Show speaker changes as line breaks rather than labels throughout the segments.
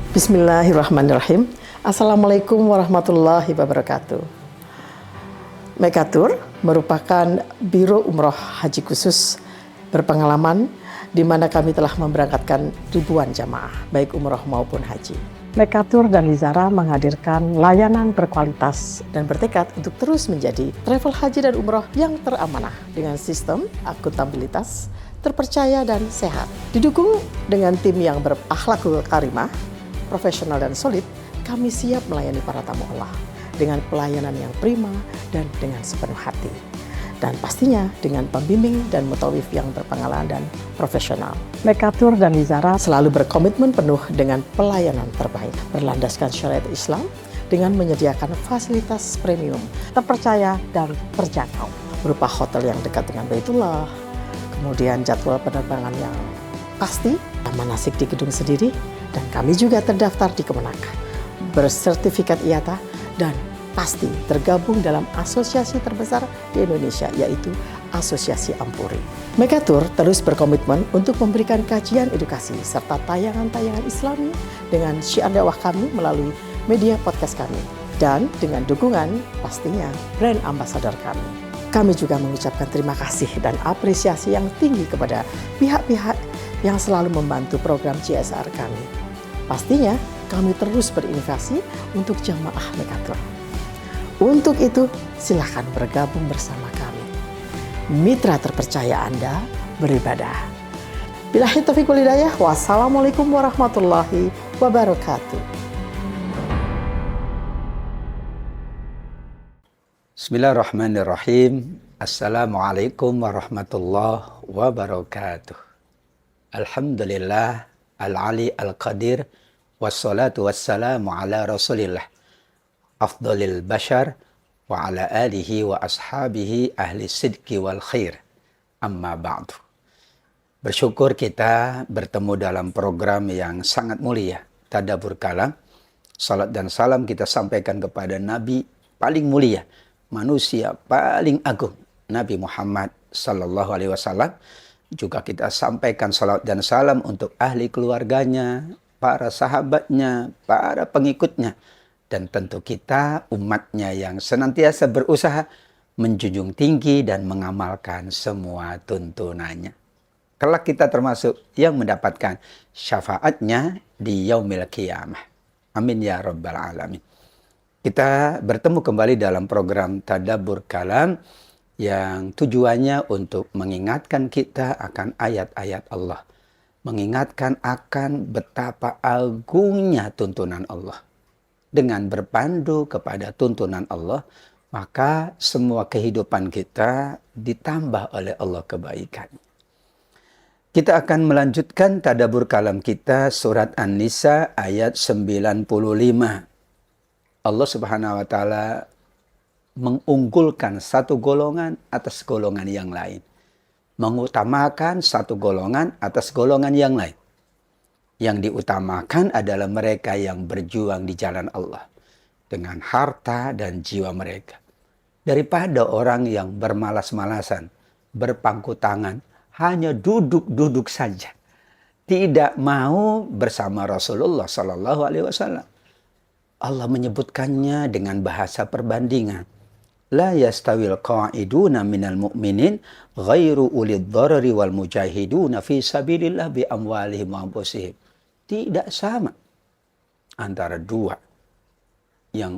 Bismillahirrahmanirrahim. Assalamualaikum warahmatullahi wabarakatuh. Mekatur merupakan Biro Umroh Haji Khusus berpengalaman di mana kami telah memberangkatkan ribuan jamaah, baik umroh maupun haji. Mekatur dan Lizara menghadirkan layanan berkualitas dan bertekad untuk terus menjadi travel haji dan umroh yang teramanah dengan sistem akuntabilitas, terpercaya dan sehat. Didukung dengan tim yang berakhlakul karimah, profesional dan solid, kami siap melayani para tamu Allah dengan pelayanan yang prima dan dengan sepenuh hati. Dan pastinya dengan pembimbing dan mutawif yang berpengalaman dan profesional. Mekatur dan Lizara selalu berkomitmen penuh dengan pelayanan terbaik, berlandaskan syariat Islam dengan menyediakan fasilitas premium, terpercaya dan terjangkau, berupa hotel yang dekat dengan Baitullah, kemudian jadwal penerbangan yang pasti, manasik di gedung sendiri, dan kami juga terdaftar di Kemenak, bersertifikat IATA, dan pasti tergabung dalam asosiasi terbesar di Indonesia, yaitu Asosiasi Ampuri. Mekatur terus berkomitmen untuk memberikan kajian edukasi serta tayangan-tayangan Islami dengan syiar dakwah kami melalui media podcast kami, dan dengan dukungan pastinya brand ambassador kami. Kami juga mengucapkan terima kasih dan apresiasi yang tinggi kepada pihak-pihak yang selalu membantu program CSR kami. Pastinya kami terus berinovasi untuk jamaah Mekatur. Untuk itu, silakan bergabung bersama kami. Mitra terpercaya Anda beribadah. Billahi taufiq wal hidayah. Wassalamualaikum warahmatullahi wabarakatuh.
Bismillahirrahmanirrahim. Assalamualaikum warahmatullahi wabarakatuh. Alhamdulillah al-ali al-qadir wassalatu wassalamu ala rasulillah afdalil bashar wa ala alihi wa ashabihi ahli sidqi wal khair amma ba'du. Bersyukur kita bertemu dalam program yang sangat mulia, Tadabbur Kalam. Salat dan salam kita sampaikan kepada Nabi paling mulia, manusia paling agung, Nabi Muhammad sallallahu alaihi wasallam. Juga kita sampaikan salat dan salam untuk ahli keluarganya, para sahabatnya, para pengikutnya, dan tentu kita umatnya yang senantiasa berusaha menjunjung tinggi dan mengamalkan semua tuntunannya. Kelak kita termasuk yang mendapatkan syafaatnya di yaumil qiyamah. Amin ya rabbal alamin. Kita bertemu kembali dalam program Tadabbur Kalam yang tujuannya untuk mengingatkan kita akan ayat-ayat Allah. Mengingatkan akan betapa agungnya tuntunan Allah. Dengan berpandu kepada tuntunan Allah, maka semua kehidupan kita ditambah oleh Allah kebaikan. Kita akan melanjutkan tadabbur kalam kita surat An-Nisa ayat 95. Allah Subhanahu wa taala mengunggulkan satu golongan atas golongan yang lain. Mengutamakan satu golongan atas golongan yang lain. Yang diutamakan adalah mereka yang berjuang di jalan Allah. Dengan harta dan jiwa mereka. Daripada orang yang bermalas-malasan, berpangku tangan, hanya duduk-duduk saja. Tidak mau bersama Rasulullah SAW. Allah menyebutkannya dengan bahasa perbandingan. La yastawil qa'iduna minal mu'minin ghairu ulid dharari wal mujahiduna fi sabilillah bi amwalihim wa anfusihim. Tidak sama antara dua yang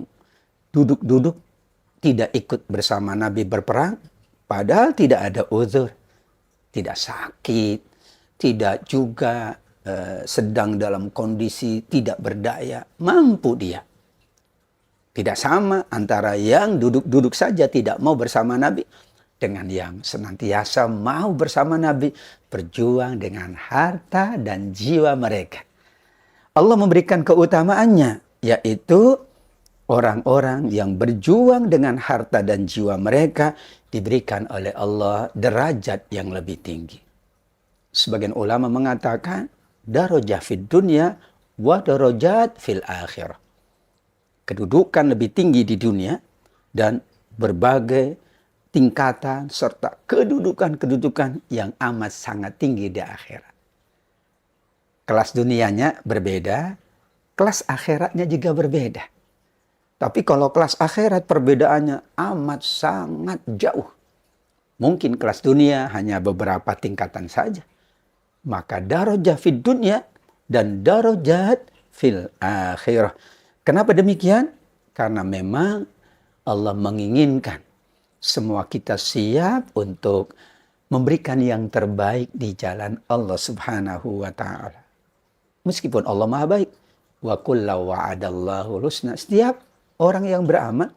duduk-duduk tidak ikut bersama Nabi berperang padahal tidak ada uzur, tidak sakit, tidak juga sedang dalam kondisi tidak berdaya, mampu dia. Tidak sama antara yang duduk-duduk saja tidak mau bersama Nabi dengan yang senantiasa mau bersama Nabi, berjuang dengan harta dan jiwa mereka. Allah memberikan keutamaannya, yaitu orang-orang yang berjuang dengan harta dan jiwa mereka diberikan oleh Allah derajat yang lebih tinggi. Sebagian ulama mengatakan, darajah fid dunya wa darajat fil akhirah. Kedudukan lebih tinggi di dunia dan berbagai tingkatan serta kedudukan-kedudukan yang amat sangat tinggi di akhirat. Kelas dunianya berbeda, kelas akhiratnya juga berbeda. Tapi kalau kelas akhirat perbedaannya amat sangat jauh. Mungkin kelas dunia hanya beberapa tingkatan saja. Maka darajat fid dunya dan darajat fil akhirah. Kenapa demikian? Karena memang Allah menginginkan semua kita siap untuk memberikan yang terbaik di jalan Allah Subhanahu wa taala. Meskipun Allah Maha baik. Wa kullu wa'adallahu husna. Setiap orang yang beramal,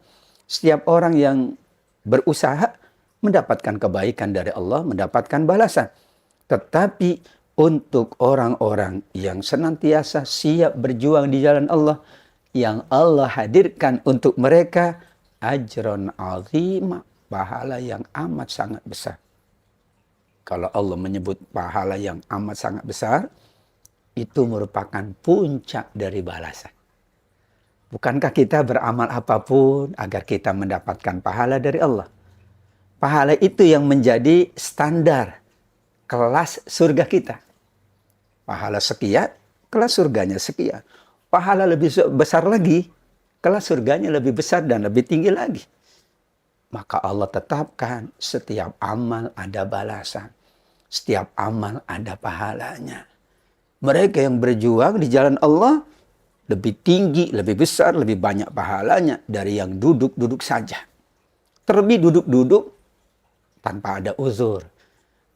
setiap orang yang berusaha mendapatkan kebaikan dari Allah, mendapatkan balasan. Tetapi untuk orang-orang yang senantiasa siap berjuang di jalan Allah, yang Allah hadirkan untuk mereka ajron azima, pahala yang amat sangat besar. Kalau Allah menyebut pahala yang amat sangat besar, itu merupakan puncak dari balasan. Bukankah kita beramal apapun agar kita mendapatkan pahala dari Allah? Pahala itu yang menjadi standar kelas surga kita. Pahala sekian, kelas surganya sekian. Pahala lebih besar lagi, kelas surganya lebih besar dan lebih tinggi lagi. Maka Allah tetapkan setiap amal ada balasan. Setiap amal ada pahalanya. Mereka yang berjuang di jalan Allah lebih tinggi, lebih besar, lebih banyak pahalanya dari yang duduk-duduk saja. Terlebih duduk-duduk tanpa ada uzur.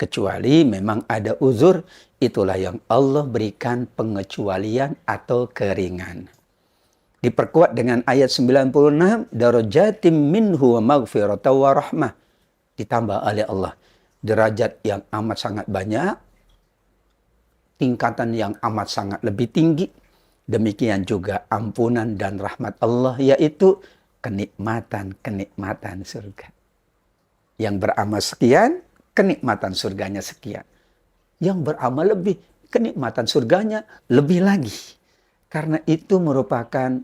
Kecuali memang ada uzur, itulah yang Allah berikan pengecualian atau keringan. Diperkuat dengan ayat 96, darajatim minhu wa maghfiratan wa rahmah. Ditambah oleh Allah. Derajat yang amat sangat banyak, tingkatan yang amat sangat lebih tinggi. Demikian juga ampunan dan rahmat Allah, yaitu kenikmatan-kenikmatan surga. Yang beramal sekian, kenikmatan surganya sekian. Yang beramal lebih, kenikmatan surganya lebih lagi. Karena itu merupakan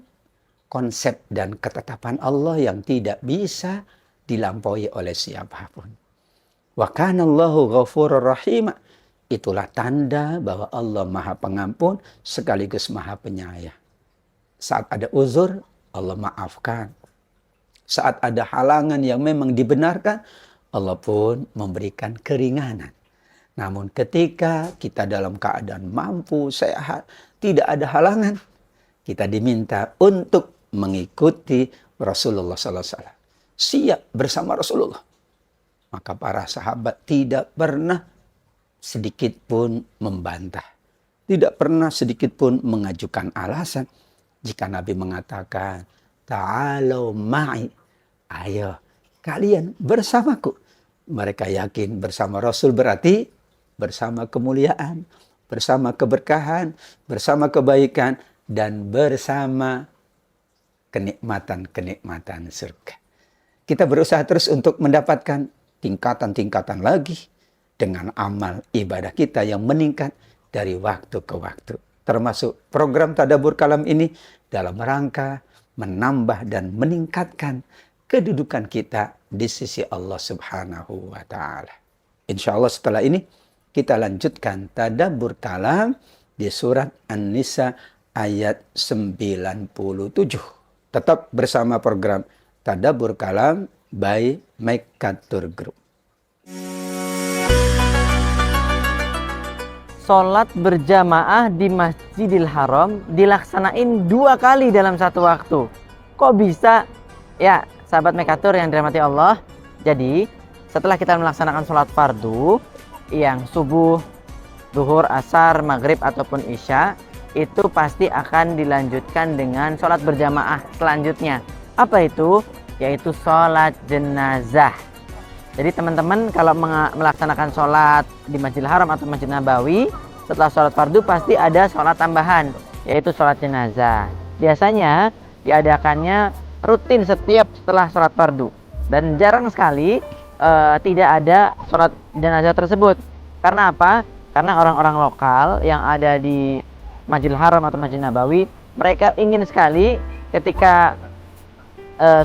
konsep dan ketetapan Allah yang tidak bisa dilampaui oleh siapapun. Wa kana Allahu ghafurur rahim. Itulah tanda bahwa Allah Maha Pengampun sekaligus Maha Penyayang. Saat ada uzur, Allah maafkan. Saat ada halangan yang memang dibenarkan, Allah pun memberikan keringanan. Namun ketika kita dalam keadaan mampu, sehat, tidak ada halangan, kita diminta untuk mengikuti Rasulullah SAW. Siap bersama Rasulullah. Maka para sahabat tidak pernah sedikit pun membantah. Tidak pernah sedikit pun mengajukan alasan. Jika Nabi mengatakan, ta'alau ma'i, ayo kalian bersamaku. Mereka yakin bersama Rasul berarti bersama kemuliaan, bersama keberkahan, bersama kebaikan, dan bersama kenikmatan-kenikmatan surga. Kita berusaha terus untuk mendapatkan tingkatan-tingkatan lagi, dengan amal ibadah kita yang meningkat dari waktu ke waktu. Termasuk program Tadabbur Kalam ini dalam rangka menambah dan meningkatkan kedudukan kita di sisi Allah Subhanahu wa ta'ala. Insya Allah setelah ini kita lanjutkan Tadabbur Kalam di surat An-Nisa ayat 97. Tetap bersama program Tadabbur Kalam by Mekatur Group.
Sholat berjamaah di Masjidil Haram dilaksanain 2 kali dalam satu waktu. Kok bisa? Ya, sahabat Mekatur yang dirahmati Allah. Jadi, setelah kita melaksanakan sholat fardu yang subuh, duhur, asar, maghrib ataupun isya, itu pasti akan dilanjutkan dengan sholat berjamaah selanjutnya. Apa itu? Yaitu sholat jenazah. Jadi teman-teman kalau melaksanakan sholat di Masjidil Haram atau Masjid Nabawi, setelah sholat fardu pasti ada sholat tambahan, yaitu sholat jenazah. Biasanya diadakannya rutin setiap setelah sholat fardu. Dan jarang sekali tidak ada sholat jenazah tersebut. Karena apa? Karena orang-orang lokal yang ada di Masjidil Haram atau Masjid Nabawi, mereka ingin sekali ketika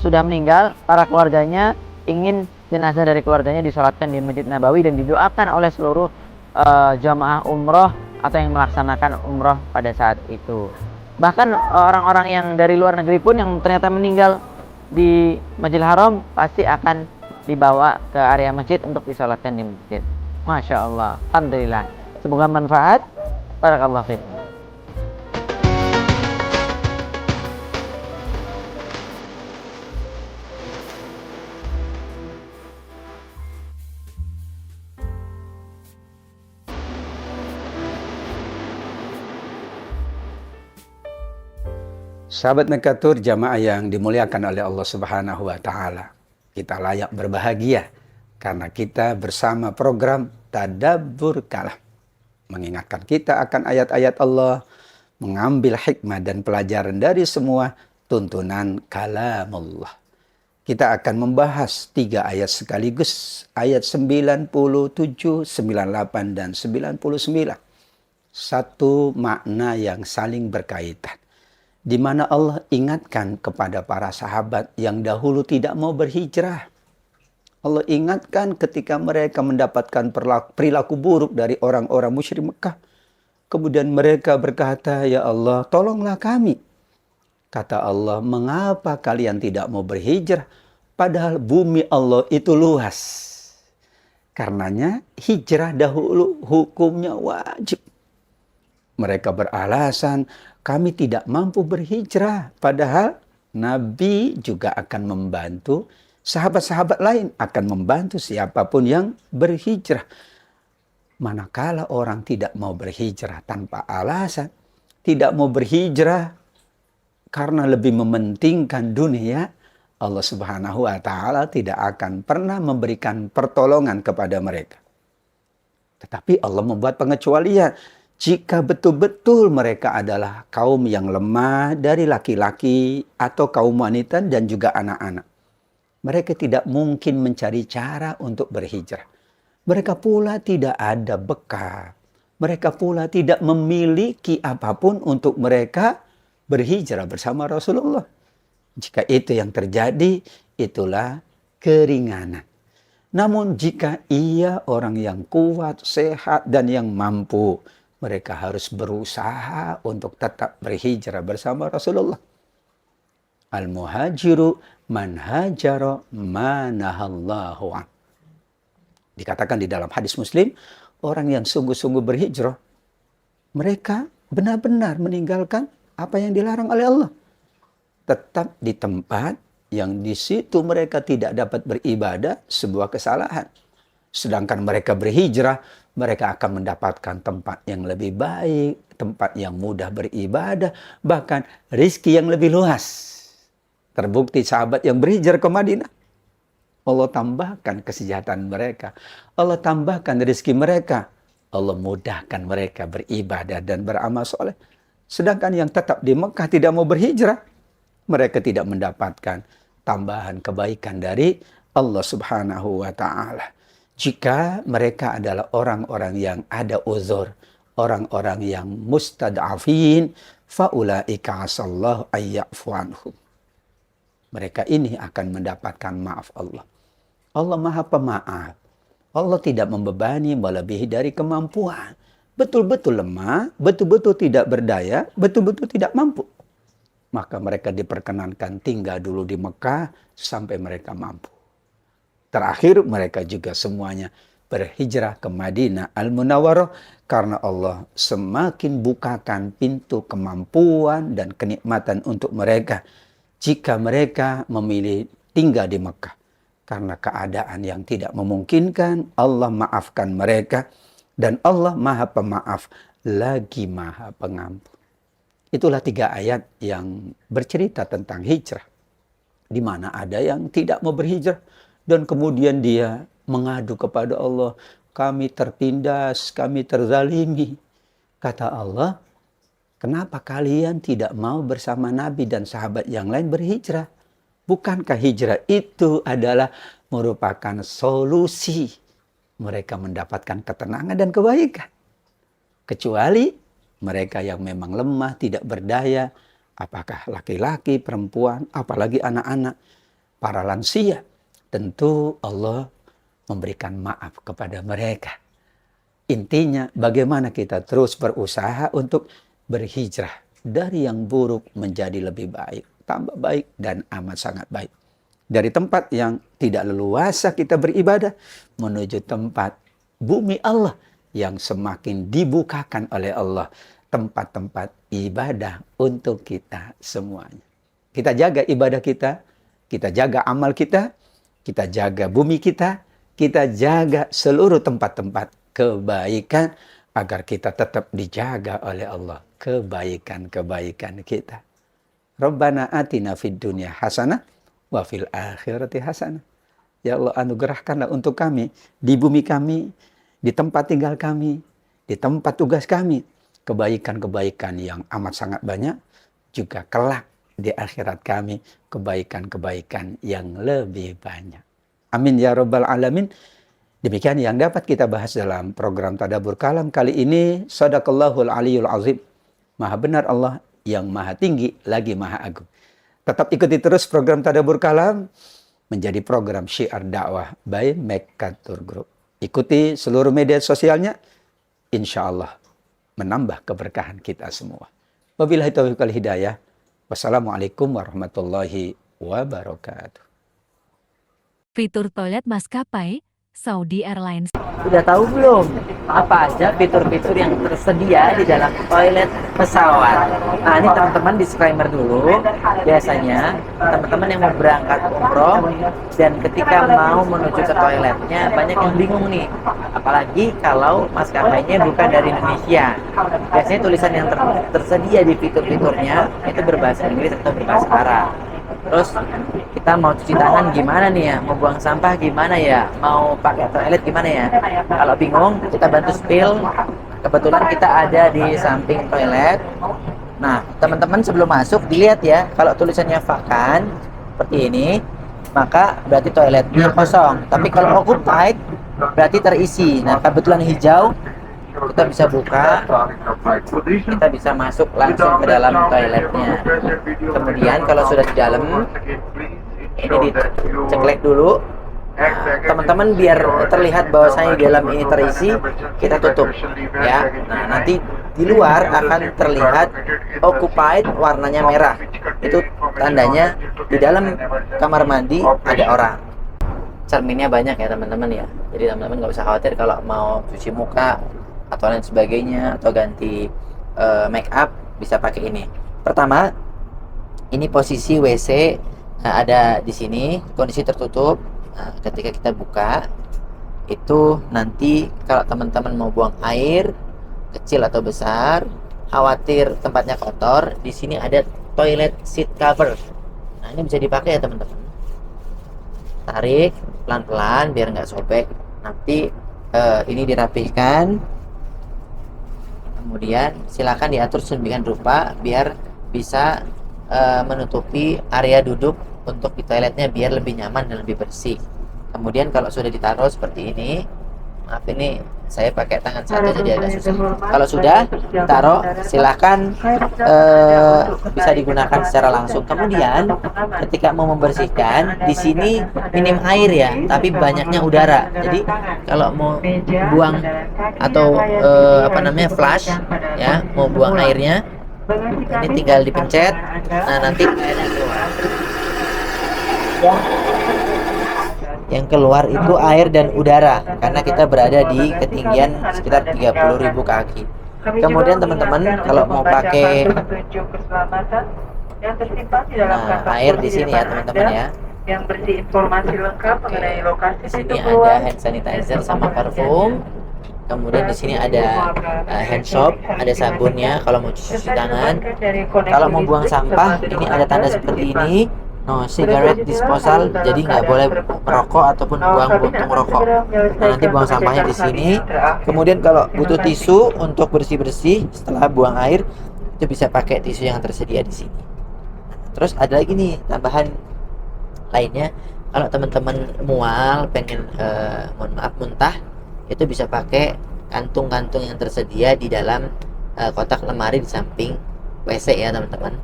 sudah meninggal, para keluarganya ingin jenazah dari keluarganya disolatkan di Masjid Nabawi dan didoakan oleh seluruh jamaah umroh atau yang melaksanakan umroh pada saat itu. Bahkan orang-orang yang dari luar negeri pun yang ternyata meninggal di Masjidil Haram pasti akan dibawa ke area masjid untuk disolatkan di masjid. Masya Allah, alhamdulillah. Semoga manfaat. Barakallahu fiikum.
Sahabat Mekatur, jamaah yang dimuliakan oleh Allah Subhanahu wa Ta'ala, kita layak berbahagia karena kita bersama program Tadabbur Kalam, mengingatkan kita akan ayat-ayat Allah, mengambil hikmah dan pelajaran dari semua tuntunan kalamullah. Kita akan membahas 3 ayat sekaligus, ayat 97, 98, dan 99. Satu makna yang saling berkaitan, di mana Allah ingatkan kepada para sahabat yang dahulu tidak mau berhijrah. Allah ingatkan ketika mereka mendapatkan perilaku buruk dari orang-orang musyrik Mekah. Kemudian mereka berkata, "Ya Allah, tolonglah kami." Kata Allah, "Mengapa kalian tidak mau berhijrah? Padahal bumi Allah itu luas." Karenanya hijrah dahulu hukumnya wajib. Mereka beralasan, kami tidak mampu berhijrah. Padahal Nabi juga akan membantu, sahabat-sahabat lain akan membantu siapapun yang berhijrah. Manakala orang tidak mau berhijrah tanpa alasan, tidak mau berhijrah karena lebih mementingkan dunia, Allah Subhanahu wa Ta'ala tidak akan pernah memberikan pertolongan kepada mereka. Tetapi Allah membuat pengecualian. Jika betul-betul mereka adalah kaum yang lemah dari laki-laki atau kaum wanita dan juga anak-anak, mereka tidak mungkin mencari cara untuk berhijrah. Mereka pula tidak ada bekal. Mereka pula tidak memiliki apapun untuk mereka berhijrah bersama Rasulullah. Jika itu yang terjadi, itulah keringanan. Namun jika ia orang yang kuat, sehat, dan yang mampu, mereka harus berusaha untuk tetap berhijrah bersama Rasulullah. Al-muhajiru man hajara manahallahu an. Dikatakan di dalam hadis Muslim, orang yang sungguh-sungguh berhijrah, mereka benar-benar meninggalkan apa yang dilarang oleh Allah. Tetap di tempat yang di situ mereka tidak dapat beribadah, sebuah kesalahan. Sedangkan mereka berhijrah, mereka akan mendapatkan tempat yang lebih baik, tempat yang mudah beribadah, bahkan rizki yang lebih luas. Terbukti sahabat yang berhijrah ke Madinah, Allah tambahkan kesejahteraan mereka, Allah tambahkan rizki mereka, Allah mudahkan mereka beribadah dan beramal soleh. Sedangkan yang tetap di Mekah tidak mau berhijrah, mereka tidak mendapatkan tambahan kebaikan dari Allah Subhanahu wa Ta'ala. Jika mereka adalah orang-orang yang ada uzur, orang-orang yang mustad'afin, faulaika asallahu ayya'fu anhum. Mereka ini akan mendapatkan maaf Allah. Allah Maha Pemaaf. Allah tidak membebani melebihi dari kemampuan. Betul-betul lemah, betul-betul tidak berdaya, betul-betul tidak mampu. Maka mereka diperkenankan tinggal dulu di Mekah sampai mereka mampu. Terakhir mereka juga semuanya berhijrah ke Madinah Al-Munawwarah karena Allah semakin bukakan pintu kemampuan dan kenikmatan untuk mereka jika mereka memilih tinggal di Mekah. Karena keadaan yang tidak memungkinkan, Allah maafkan mereka dan Allah Maha Pemaaf lagi Maha Pengampun. Itulah 3 ayat yang bercerita tentang hijrah. Di mana ada yang tidak mau berhijrah dan kemudian dia mengadu kepada Allah, kami tertindas, kami terzalimi. Kata Allah, kenapa kalian tidak mau bersama Nabi dan sahabat yang lain berhijrah? Bukankah hijrah itu adalah merupakan solusi mereka mendapatkan ketenangan dan kebaikan? Kecuali mereka yang memang lemah, tidak berdaya, apakah laki-laki, perempuan, apalagi anak-anak, para lansia. Tentu Allah memberikan maaf kepada mereka. Intinya bagaimana kita terus berusaha untuk berhijrah dari yang buruk menjadi lebih baik, tambah baik dan amat sangat baik. Dari tempat yang tidak leluasa kita beribadah menuju tempat bumi Allah yang semakin dibukakan oleh Allah, tempat-tempat ibadah untuk kita semuanya. Kita jaga ibadah kita jaga amal kita jaga bumi kita jaga seluruh tempat-tempat kebaikan agar kita tetap dijaga oleh Allah, kebaikan-kebaikan kita. Rabbana atina fid dunya hasanah wa fil akhirati hasanah. Ya Allah, anugerahkanlah untuk kami, di bumi kami, di tempat tinggal kami, di tempat tugas kami, kebaikan-kebaikan yang amat sangat banyak, juga kelak di akhirat kami, kebaikan-kebaikan yang lebih banyak. Amin ya rabbal alamin. Demikian yang dapat kita bahas dalam program Tadabbur Kalam kali ini. Shadaqallahul aliyul azim. Maha benar Allah yang maha tinggi lagi maha agung. Tetap ikuti terus program Tadabbur Kalam menjadi program syiar dakwah by Mekatur Group. Ikuti seluruh media sosialnya, insya Allah menambah keberkahan kita semua. Wabillahi taufiq wal hidayah. Wassalamualaikum warahmatullahi wabarakatuh.
Fitur toilet maskapai Saudi Airlines.
Sudah tahu belum apa aja fitur-fitur yang tersedia di dalam toilet pesawat? Nah, ini teman-teman disclaimer dulu. Biasanya teman-teman yang mau berangkat umroh dan ketika mau menuju ke toiletnya banyak yang bingung nih. Apalagi kalau maskapainya bukan dari Indonesia. Biasanya tulisan yang tersedia di fitur-fiturnya itu berbahasa Inggris atau berbahasa Arab. Terus kita mau cuci tangan gimana nih ya, mau buang sampah gimana ya, mau pakai toilet gimana ya. Kalau bingung kita bantu spill. Kebetulan kita ada di samping toilet. Nah teman-teman sebelum masuk dilihat ya, kalau tulisannya vakan seperti ini maka berarti toiletnya kosong. Tapi kalau occupied berarti terisi. Nah kebetulan hijau, kita bisa buka, kita bisa masuk langsung ke dalam toiletnya. Kemudian kalau sudah di dalam, ini diceklek dulu. Teman-teman biar terlihat bahwasanya di dalam ini terisi, kita tutup ya. Nah nanti di luar akan terlihat occupied warnanya merah. Itu tandanya di dalam kamar mandi ada orang. Cerminnya banyak ya teman-teman ya. Jadi teman-teman nggak usah khawatir kalau mau cuci muka atau lain sebagainya atau ganti make up bisa pakai ini. Pertama, ini posisi WC ada di sini, kondisi tertutup. Nah, ketika kita buka itu nanti kalau teman-teman mau buang air kecil atau besar, khawatir tempatnya kotor, di sini ada toilet seat cover. Nah, ini bisa dipakai ya teman-teman. Tarik pelan-pelan biar nggak sobek. Nanti ini dirapihkan. Kemudian silakan diatur sedemikian rupa biar bisa menutupi area duduk untuk di toiletnya biar lebih nyaman dan lebih bersih. Kemudian kalau sudah ditaruh seperti ini, maaf ini saya pakai tangan satu jadi agak susah. Kalau sudah ditaruh, silakan bisa digunakan secara langsung. Kemudian ketika mau membersihkan, di sini minim air ya, tapi banyaknya udara. Jadi kalau mau buang atau flush ya, mau buang airnya, ini tinggal dipencet. Nah nanti airnya keluar. Yang keluar itu air dan udara karena kita berada di ketinggian sekitar 30.000 kaki. Kemudian teman-teman kalau mau pakai air di sini ya teman-teman ya.
Yang berisi informasi lengkap mengenai lokasi
di sini ada hand sanitizer sama parfum. Kemudian di sini ada hand soap, ada sabunnya kalau mau cuci tangan. Kalau mau buang sampah, ini ada tanda seperti ini. No cigarette disposal, jadi nggak boleh merokok ataupun buang puntung rokok. Nah, nanti buang sampahnya di sini. Kemudian kalau butuh tisu untuk bersih-bersih setelah buang air, itu bisa pakai tisu yang tersedia di sini. Terus ada lagi nih tambahan lainnya. Kalau teman-teman mual, pengen muntah, itu bisa pakai kantung-kantung yang tersedia di dalam kotak lemari di samping WC ya teman-teman.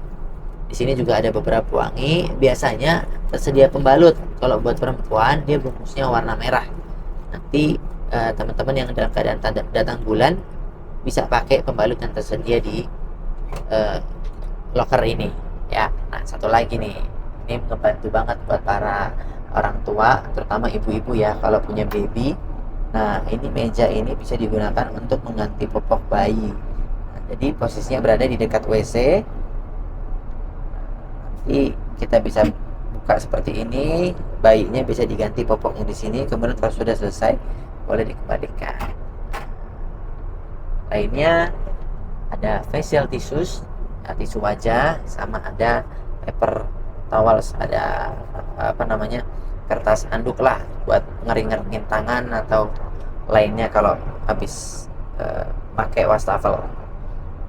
Di sini juga ada beberapa wangi. Biasanya tersedia pembalut. Kalau buat perempuan dia bungkusnya warna merah. Nanti teman-teman yang dalam keadaan datang bulan bisa pakai pembalut yang tersedia di locker ini ya. Nah, satu lagi nih, ini ngebantu banget buat para orang tua, terutama ibu-ibu ya kalau punya baby. Nah, ini meja ini bisa digunakan untuk mengganti popok bayi. Nah, jadi posisinya berada di dekat WC. Nanti kita bisa buka seperti ini, bayinya bisa diganti popoknya di sini. Kemudian kalau sudah selesai, boleh dikembalikan. Lainnya ada facial tissues, tisu wajah, sama ada paper towels, ada kertas anduk lah buat ngering-ngeringin tangan atau lainnya kalau habis pakai wastafel.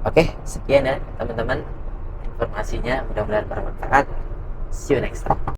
Oke, sekian ya teman-teman informasinya, mudah-mudahan bermanfaat. See you next time.